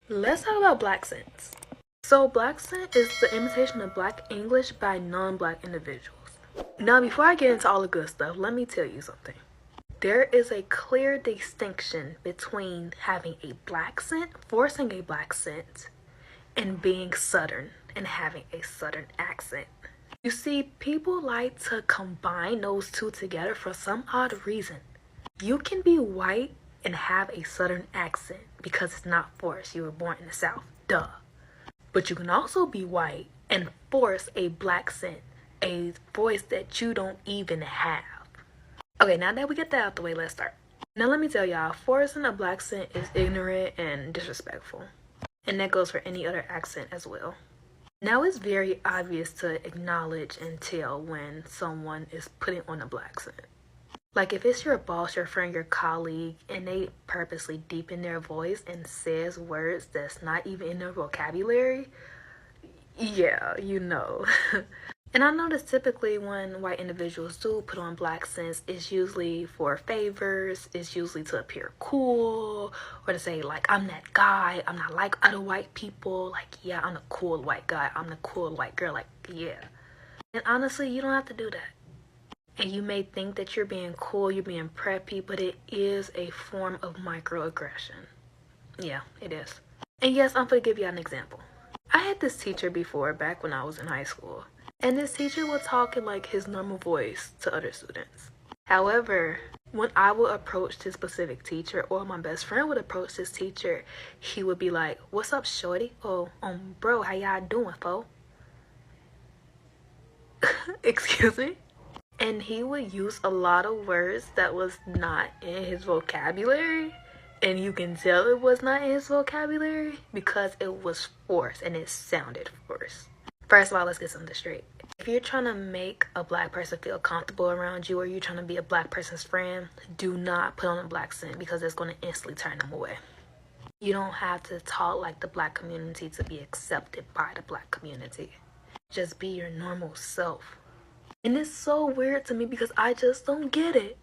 Let's talk about black scents. So black scent is the imitation of black English by non-black individuals. Now before I get into all the good stuff, let me tell you something. There is a clear distinction between having a black scent, forcing a black scent, and being Southern and having a Southern accent. You see, people like to combine those two together for some odd reason. You can be white and have a Southern accent because it's not forced. You were born in the South, duh. But you can also be white and force a black scent, a voice that you don't even have. Okay, now that we get that out the way, let's start. Now let me tell y'all, forcing a black scent is ignorant and disrespectful. And that goes for any other accent as well. Now it's very obvious to acknowledge and tell when someone is putting on a black scent. Like if it's your boss, your friend, your colleague, and they purposely deepen their voice and says words that's not even in their vocabulary, yeah, you know. And I notice typically when white individuals do put on black scents, it's usually for favors, it's usually to appear cool, or to say like, I'm that guy, I'm not like other white people, like, yeah, I'm the cool white guy, I'm the cool white girl, like, yeah. And honestly, you don't have to do that. And you may think that you're being cool, you're being preppy, but it is a form of microaggression. Yeah, it is. And yes, I'm going to give you an example. I had this teacher before, back when I was in high school. And this teacher would talk in like his normal voice to other students. However, when I would approach this specific teacher, or my best friend would approach this teacher, he would be like, "What's up, shorty? Oh, bro, how y'all doing, fo?" Excuse me? And he would use a lot of words that was not in his vocabulary. And you can tell it was not in his vocabulary because it was forced and it sounded forced. First of all, let's get something straight. If you're trying to make a black person feel comfortable around you, or you're trying to be a black person's friend, do not put on a black scent because it's going to instantly turn them away. You don't have to talk like the black community to be accepted by the black community. Just be your normal self. And it's so weird to me because I just don't get it.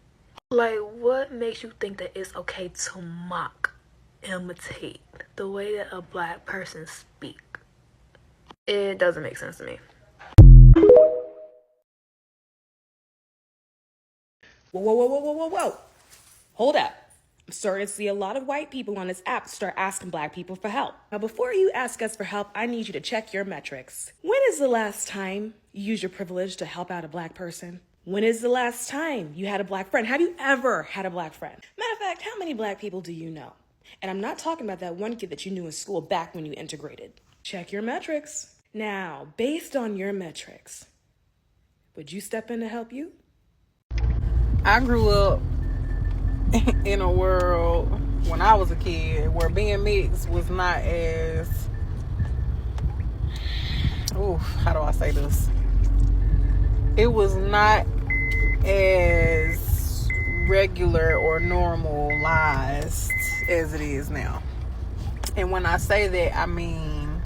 Like, what makes you think that it's okay to mock, imitate the way that a black person speaks? It doesn't make sense to me. Whoa. Hold up. I'm starting to see a lot of white people on this app start asking black people for help. Now, before you ask us for help, I need you to check your metrics. When is the last time you used your privilege to help out a black person? When is the last time you had a black friend? Have you ever had a black friend? Matter of fact, how many black people do you know? And I'm not talking about that one kid that you knew in school back when you integrated. Check your metrics. Now, based on your metrics, would you step in to help you? I grew up in a world when I was a kid where being mixed was not as, how do I say this? It was not as regular or normalized as it is now. And when I say that, I mean,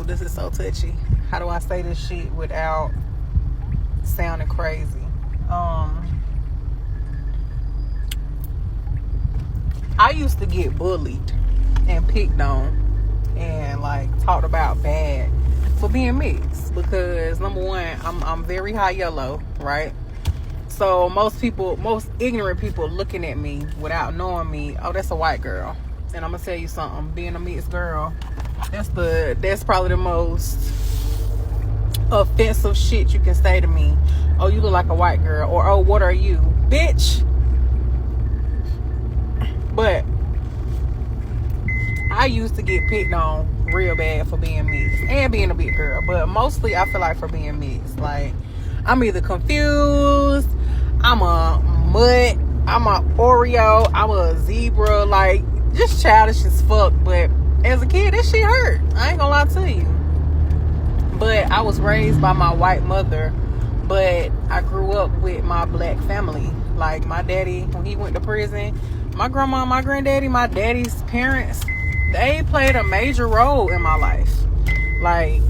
this is so touchy. How do I say this shit without sounding crazy? I used to get bullied and picked on and like talked about bad for being mixed because number one, I'm very high yellow, right? So most ignorant people looking at me without knowing me, oh, that's a white girl. And I'm gonna tell you something, being a mixed girl, that's probably the most offensive shit you can say to me. Oh, you look like a white girl, or oh, what are you, bitch? But I used to get picked on real bad for being mixed and being a big girl, but mostly I feel like for being mixed. Like, I'm either confused, I'm a mutt, I'm a Oreo, I'm a zebra, like just childish as fuck. But as a kid, that shit hurt. I ain't gonna lie to you. But I was raised by my white mother, but I grew up with my black family. Like my daddy, when he went to prison, my grandma, my granddaddy, my daddy's parents, they played a major role in my life. Like,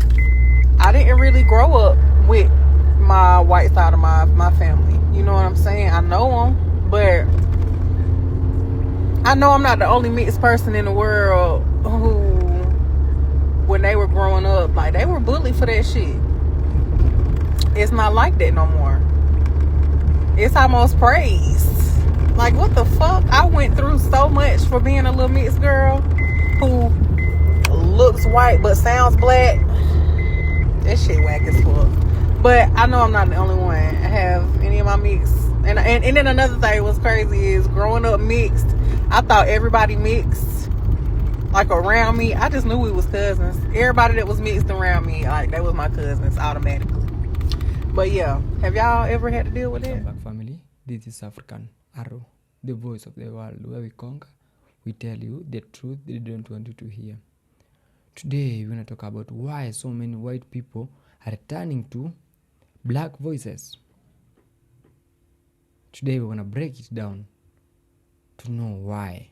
I didn't really grow up with my white side of my family. You know what I'm saying? I know them, but I know I'm not the only mixed person in the world who, when they were growing up, like, they were bullied for that shit. It's not like that no more. It's almost praise. Like, what the fuck? I went through so much for being a little mixed girl who looks white but sounds black. That shit whack as fuck. But I know I'm not the only one. I have any of my mixed. And then another thing was crazy is growing up mixed, I thought everybody mixed, like, around me. I just knew we was cousins. Everybody that was mixed around me, like, they was my cousins automatically. But yeah, have y'all ever had to deal with that? Welcome back, family. This is African Arrow, the voice of the world, where we conquer. We tell you the truth they don't want you to hear. Today, we're going to talk about why so many white people are turning to black voices. Today, we're going to break it down to know why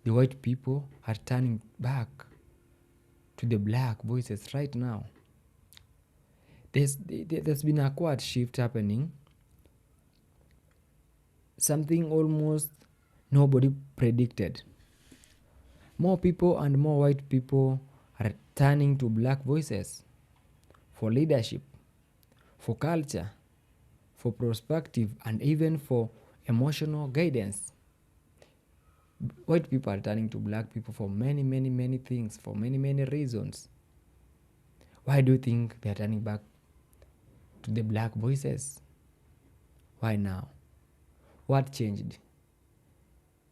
the white people are turning back to the black voices right now. There's been a quite shift happening, something almost nobody predicted. More people and more white people are turning to black voices for leadership, for culture, for perspective, and even for emotional guidance. White people are turning to black people for many, many, many things, for many, many reasons. Why do you think they are turning back to the black voices? Why now? What changed?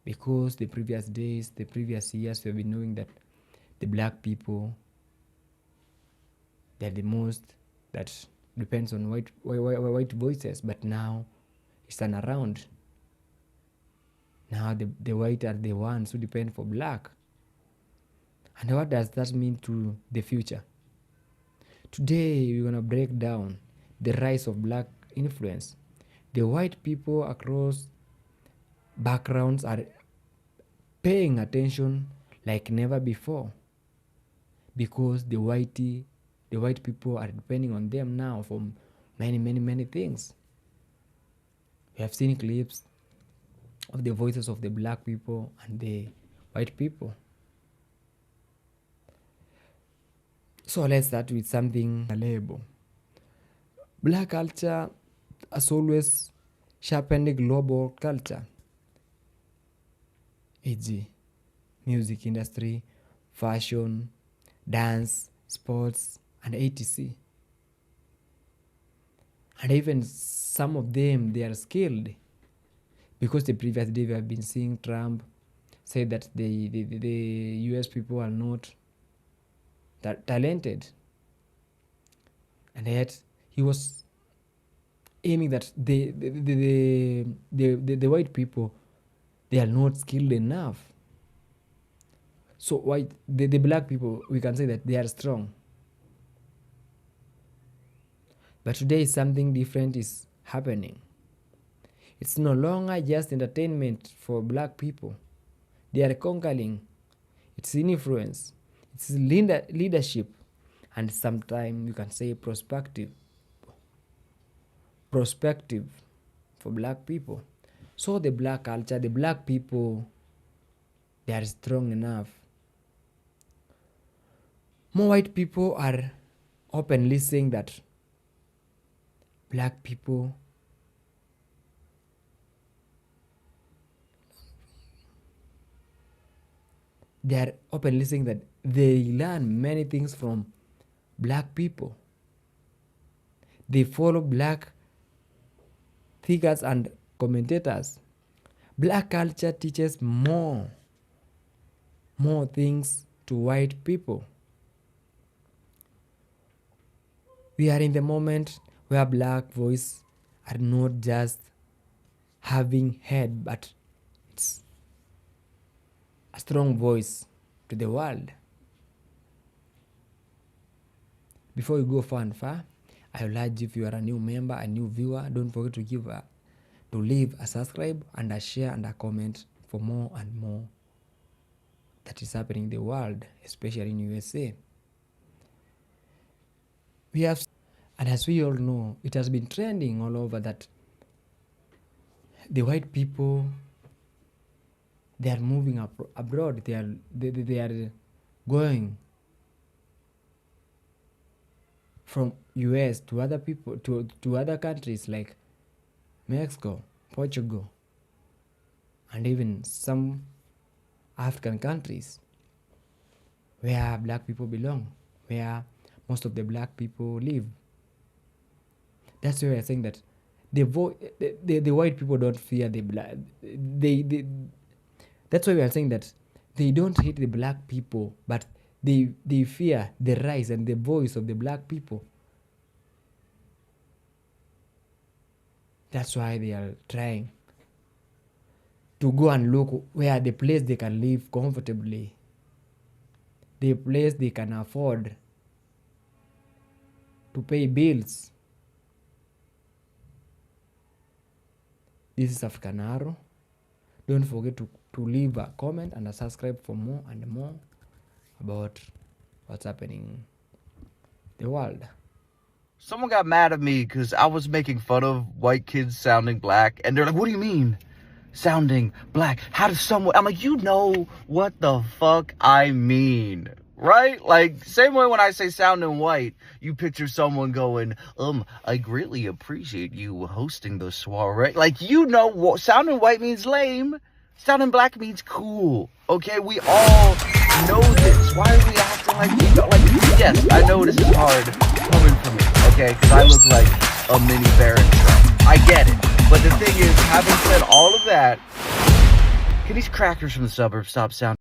Because the previous days, the previous years, we've been knowing that the black people, they're the most that depends on white voices, but now it's turn around. Now the white are the ones who depend for black. And what does that mean to the future? Today we're gonna break down the rise of black influence. The white people across backgrounds are paying attention like never before, because the white people are depending on them now for many, many, many things. We have seen clips of the voices of the black people and the white people. So let's start with something label. Black culture has always sharpened global culture, e.g. music industry, fashion, dance, sports, and etc. And even some of them, they are skilled, because the previous day we have been seeing Trump say that the US people are not that talented, and yet he was aiming that the white people, they are not skilled enough. So why the black people, we can say that they are strong. But today something different is happening. It's no longer just entertainment for black people. They are conquering. It's influence, it's leadership, and sometimes you can say perspective for black people. So the black culture, the black people, they are strong enough. More white people are openly saying that black people they are openly saying that they learn many things from black people. They follow black figures and commentators. Black culture teaches more things to white people. We are in the moment where black voice are not just having head, but it's a strong voice to the world. Before you go far and far, I will urge, if you are a new member, a new viewer, don't forget to leave a subscribe and a share and a comment for more and more that is happening in the world, especially in USA. We have, and as we all know, it has been trending all over that the white people, they are moving abroad. They are going from US to other people to other countries like Mexico, Portugal, and even some African countries where black people belong, where most of the black people live. That's why we're saying that the white people don't fear the black. That's why we are saying that they don't hate the black people, but they fear the rise and the voice of the black people. That's why they are trying to go and look where the place they can live comfortably, the place they can afford to pay bills. This is African Arrow. Don't forget to leave a comment and a subscribe for more and more about what's happening in the world. Someone got mad at me because I was making fun of white kids sounding black, and they're like, what do you mean sounding black? How does someone... I'm like, you know what the fuck I mean, right? Like, same way when I say sounding white, you picture someone going, I greatly appreciate you hosting the soiree. Like, you know what sounding white means lame. Sounding black means cool. Okay, we all know this. Why are we acting like we don't? Like, yes, I know this is hard coming from me, okay? Because I look like a mini Baron Trump. I get it. But the thing is, having said all of that, can these crackers from the suburbs stop sounding